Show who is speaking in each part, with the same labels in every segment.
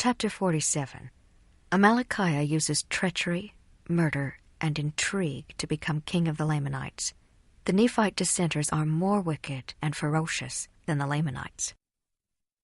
Speaker 1: Chapter 47. Amalickiah uses treachery, murder, and intrigue to become king of the Lamanites. The Nephite dissenters are more wicked and ferocious than the Lamanites.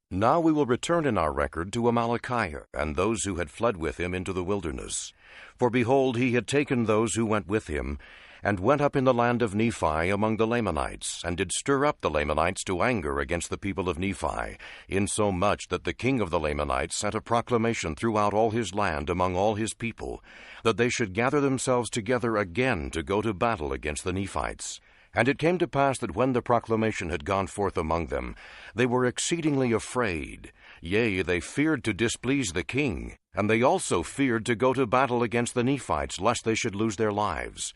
Speaker 2: Now we will return in our record to Amalickiah and those who had fled with him into the wilderness. For behold, he had taken those who went with him, and went up in the land of Nephi among the Lamanites, and did stir up the Lamanites to anger against the people of Nephi, insomuch that the king of the Lamanites sent a proclamation throughout all his land among all his people, that they should gather themselves together again to go to battle against the Nephites. And it came to pass that when the proclamation had gone forth among them, they were exceedingly afraid. Yea, they feared to displease the king, and they also feared to go to battle against the Nephites, lest they should lose their lives.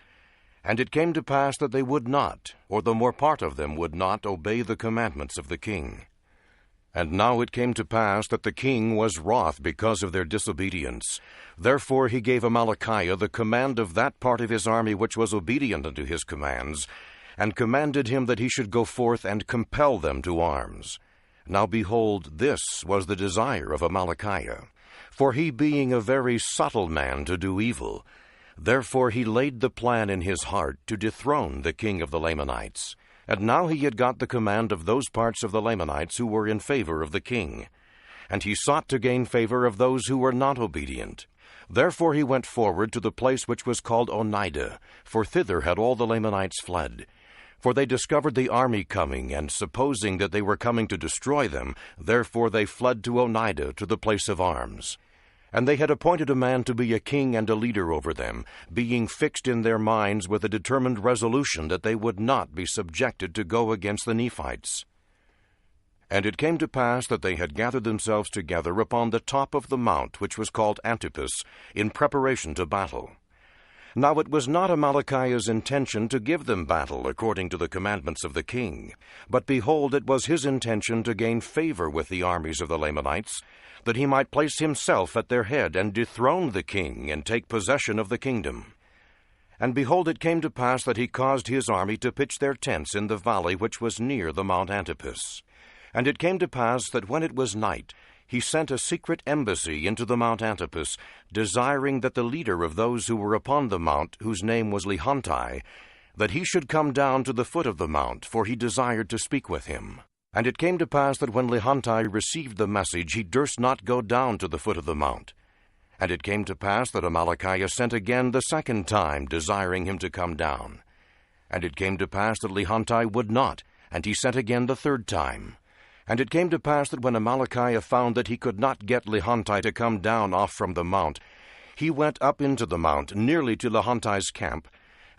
Speaker 2: And it came to pass that they would not, or the more part of them would not, obey the commandments of the king. And now it came to pass that the king was wroth because of their disobedience. Therefore he gave Amalickiah the command of that part of his army which was obedient unto his commands, and commanded him that he should go forth and compel them to arms. Now behold, this was the desire of Amalickiah, for he being a very subtle man to do evil, therefore he laid the plan in his heart to dethrone the king of the Lamanites. And now he had got the command of those parts of the Lamanites who were in favor of the king. And he sought to gain favor of those who were not obedient. Therefore he went forward to the place which was called Onidah, for thither had all the Lamanites fled. For they discovered the army coming, and supposing that they were coming to destroy them, therefore they fled to Onidah, to the place of arms. And they had appointed a man to be a king and a leader over them, being fixed in their minds with a determined resolution that they would not be subjected to go against the Nephites. And it came to pass that they had gathered themselves together upon the top of the mount which was called Antipas, in preparation to battle. Now it was not Amalickiah's intention to give them battle according to the commandments of the king, but behold, it was his intention to gain favor with the armies of the Lamanites, that he might place himself at their head, and dethrone the king, and take possession of the kingdom. And behold, it came to pass that he caused his army to pitch their tents in the valley which was near the mount Antipas. And it came to pass that when it was night, he sent a secret embassy into the mount Antipas, desiring that the leader of those who were upon the mount, whose name was Lamanites, that he should come down to the foot of the mount, for he desired to speak with him. And it came to pass that when Lamanites received the message, he durst not go down to the foot of the mount. And it came to pass that Amalickiah sent again the second time, desiring him to come down. And it came to pass that Lamanites would not, and he sent again the third time. And it came to pass that when Amalickiah found that he could not get Lamanites to come down off from the mount, he went up into the mount, nearly to Lamanites' camp,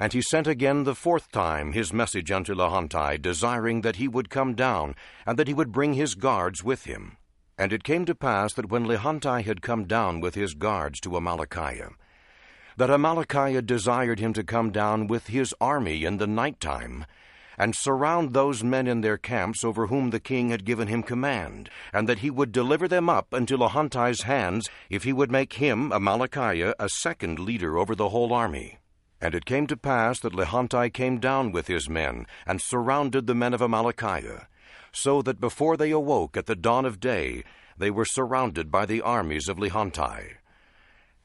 Speaker 2: and he sent again the fourth time his message unto Lamanites, desiring that he would come down, and that he would bring his guards with him. And it came to pass that when Lamanites had come down with his guards to Amalickiah, that Amalickiah desired him to come down with his army in the night time, and surround those men in their camps over whom the king had given him command, and that he would deliver them up into Lamanites' hands, if he would make him, Amalickiah, a second leader over the whole army. And it came to pass that Lamanites came down with his men, and surrounded the men of Amalickiah, so that before they awoke at the dawn of day, they were surrounded by the armies of Lamanites.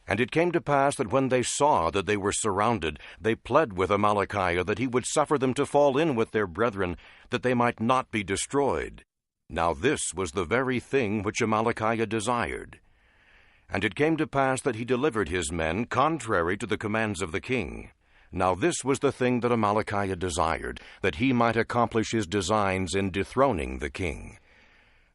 Speaker 2: And it came to pass that when they saw that they were surrounded, they pled with Amalickiah that he would suffer them to fall in with their brethren, that they might not be destroyed. Now this was the very thing which Amalickiah desired. And it came to pass that he delivered his men contrary to the commands of the king. Now this was the thing that Amalickiah desired, that he might accomplish his designs in dethroning the king.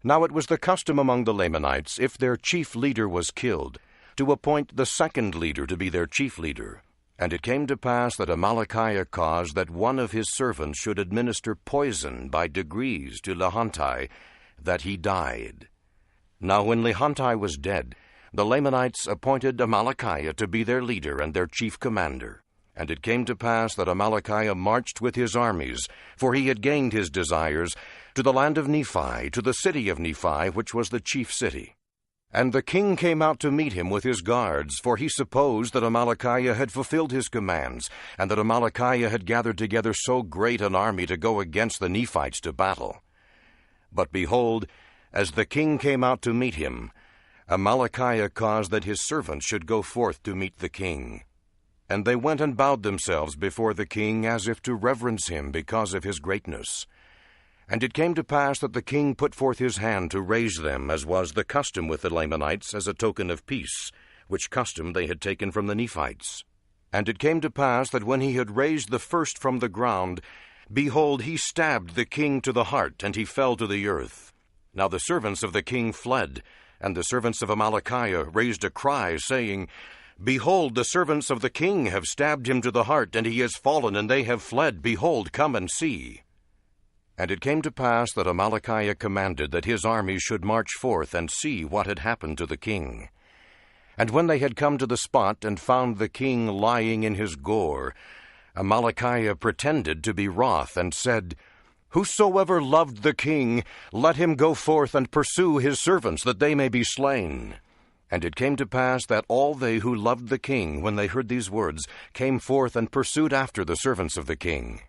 Speaker 2: Now it was the custom among the Lamanites, if their chief leader was killed, to appoint the second leader to be their chief leader. And it came to pass that Amalickiah caused that one of his servants should administer poison by degrees to Lamanites, that he died. Now when Lamanites was dead, the Lamanites appointed Amalickiah to be their leader and their chief commander. And it came to pass that Amalickiah marched with his armies, for he had gained his desires, to the land of Nephi, to the city of Nephi, which was the chief city. And the king came out to meet him with his guards, for he supposed that Amalickiah had fulfilled his commands, and that Amalickiah had gathered together so great an army to go against the Nephites to battle. But behold, as the king came out to meet him, Amalickiah caused that his servants should go forth to meet the king. And they went and bowed themselves before the king as if to reverence him because of his greatness. And it came to pass that the king put forth his hand to raise them, as was the custom with the Lamanites, as a token of peace, which custom they had taken from the Nephites. And it came to pass that when he had raised the first from the ground, behold, he stabbed the king to the heart, and he fell to the earth. Now the servants of the king fled, and the servants of Amalickiah raised a cry, saying, Behold, the servants of the king have stabbed him to the heart, and he has fallen, and they have fled. Behold, come and see. And it came to pass that Amalickiah commanded that his army should march forth and see what had happened to the king. And when they had come to the spot and found the king lying in his gore, Amalickiah pretended to be wroth, and said, Whosoever loved the king, let him go forth and pursue his servants, that they may be slain. And it came to pass that all they who loved the king, when they heard these words, came forth and pursued after the servants of the king.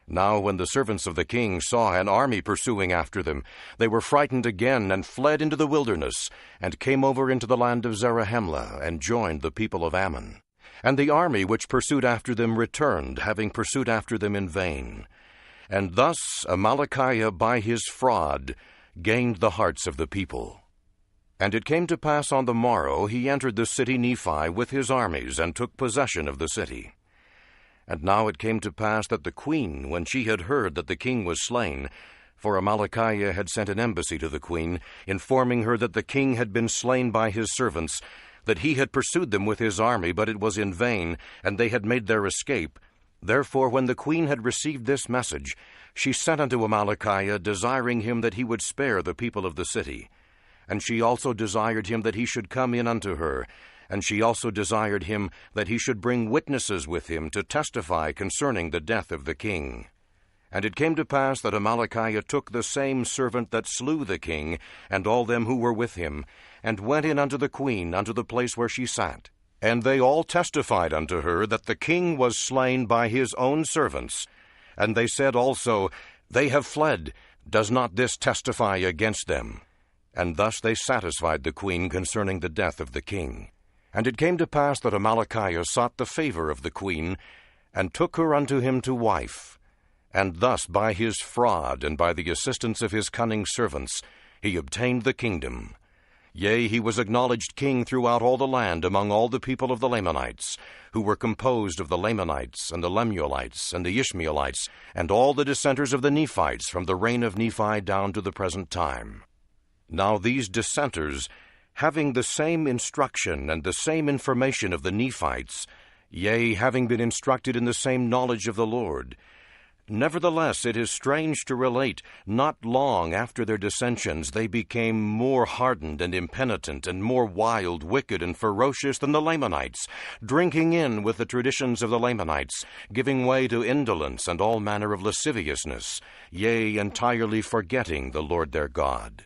Speaker 2: Now when the servants of the king saw an army pursuing after them, they were frightened again, and fled into the wilderness, and came over into the land of Zarahemla, and joined the people of Ammon. And the army which pursued after them returned, having pursued after them in vain. And thus Amalickiah by his fraud gained the hearts of the people. And it came to pass on the morrow he entered the city Nephi with his armies, and took possession of the city. And now it came to pass that the queen, when she had heard that the king was slain, for Amalickiah had sent an embassy to the queen, informing her that the king had been slain by his servants, that he had pursued them with his army, but it was in vain, and they had made their escape. Therefore when the queen had received this message, she sent unto Amalickiah, desiring him that he would spare the people of the city. And she also desired him that he should come in unto her, and she also desired him that he should bring witnesses with him to testify concerning the death of the king. And it came to pass that Amalickiah took the same servant that slew the king, and all them who were with him, and went in unto the queen, unto the place where she sat. And they all testified unto her that the king was slain by his own servants. And they said also, They have fled. Does not this testify against them? And thus they satisfied the queen concerning the death of the king. And it came to pass that Amalickiah sought the favor of the queen, and took her unto him to wife. And thus by his fraud, and by the assistance of his cunning servants, he obtained the kingdom. Yea, he was acknowledged king throughout all the land among all the people of the Lamanites, who were composed of the Lamanites, and the Lemuelites, and the Ishmaelites, and all the dissenters of the Nephites, from the reign of Nephi down to the present time. Now these dissenters, having the same instruction and the same information of the Nephites, yea, having been instructed in the same knowledge of the Lord, nevertheless it is strange to relate, not long after their dissensions they became more hardened and impenitent, and more wild, wicked, and ferocious than the Lamanites, drinking in with the traditions of the Lamanites, giving way to indolence and all manner of lasciviousness, yea, entirely forgetting the Lord their God.